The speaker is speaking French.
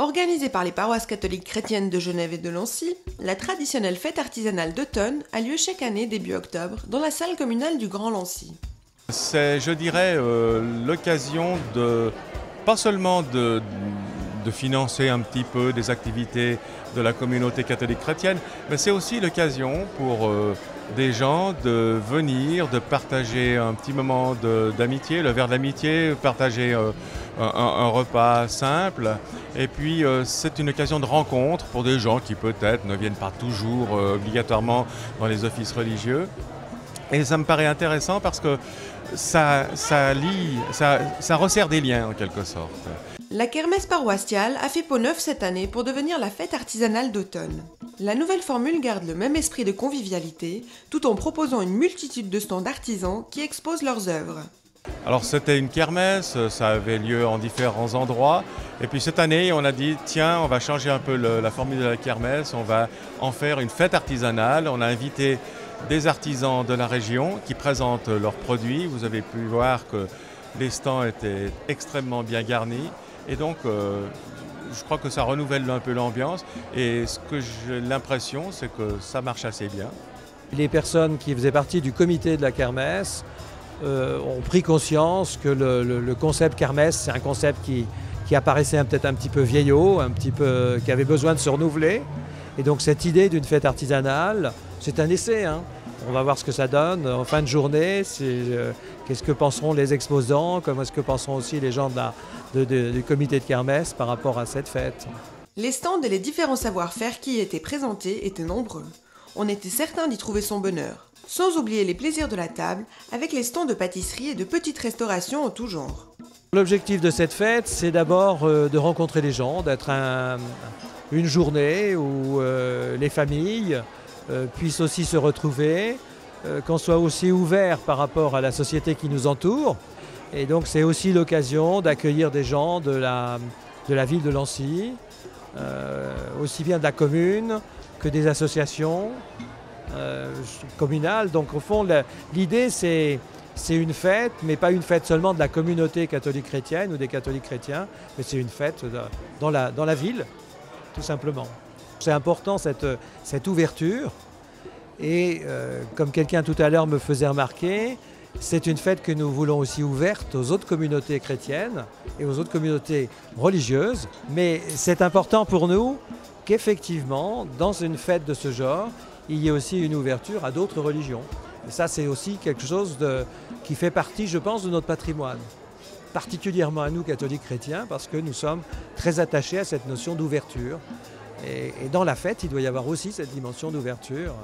Organisée par les paroisses catholiques chrétiennes de Genève et de Nancy, la traditionnelle fête artisanale d'automne a lieu chaque année début octobre dans la salle communale du Grand Lancy. C'est, je dirais, l'occasion de, pas seulement de financer un petit peu des activités de la communauté catholique chrétienne, mais c'est aussi l'occasion pour des gens de venir, de partager un petit moment d'amitié, le verre d'amitié, partager un repas simple. Et puis c'est une occasion de rencontre pour des gens qui peut-être ne viennent pas toujours obligatoirement dans les offices religieux. Et ça me paraît intéressant parce que ça resserre des liens en quelque sorte. La kermesse paroissiale a fait peau neuve cette année pour devenir la fête artisanale d'automne. La nouvelle formule garde le même esprit de convivialité, tout en proposant une multitude de stands d'artisans qui exposent leurs œuvres. Alors c'était une kermesse, ça avait lieu en différents endroits. Et puis cette année, on a dit, tiens, on va changer un peu la formule de la kermesse, on va en faire une fête artisanale. On a invité des artisans de la région qui présentent leurs produits. Vous avez pu voir que les stands étaient extrêmement bien garnis. Et donc, je crois que ça renouvelle un peu l'ambiance. Et ce que j'ai l'impression, c'est que ça marche assez bien. Les personnes qui faisaient partie du comité de la kermesse ont pris conscience que le concept kermesse, c'est un concept qui apparaissait peut-être un petit peu vieillot, qui avait besoin de se renouveler. Et donc cette idée d'une fête artisanale, c'est un essai. On va voir ce que ça donne en fin de journée. Qu'est-ce que penseront les exposants, comment est-ce que penseront aussi les gens du comité de kermesse par rapport à cette fête. Les stands et les différents savoir-faire qui y étaient présentés étaient nombreux. On était certain d'y trouver son bonheur. Sans oublier les plaisirs de la table, avec les stands de pâtisserie et de petites restaurations en tout genre. L'objectif de cette fête, c'est d'abord de rencontrer les gens, d'être une journée où les familles puissent aussi se retrouver, qu'on soit aussi ouvert par rapport à la société qui nous entoure. Et donc c'est aussi l'occasion d'accueillir des gens de la ville de Lancy, aussi bien de la commune que des associations communales. Donc au fond, l'idée c'est une fête, mais pas une fête seulement de la communauté catholique chrétienne ou des catholiques chrétiens, mais c'est une fête dans la ville, tout simplement. C'est important cette ouverture et comme quelqu'un tout à l'heure me faisait remarquer, c'est une fête que nous voulons aussi ouverte aux autres communautés chrétiennes et aux autres communautés religieuses. Mais c'est important pour nous qu'effectivement, dans une fête de ce genre, il y ait aussi une ouverture à d'autres religions. Et ça, c'est aussi quelque chose qui fait partie, je pense, de notre patrimoine. Particulièrement à nous, catholiques chrétiens, parce que nous sommes très attachés à cette notion d'ouverture. Et dans la fête, il doit y avoir aussi cette dimension d'ouverture.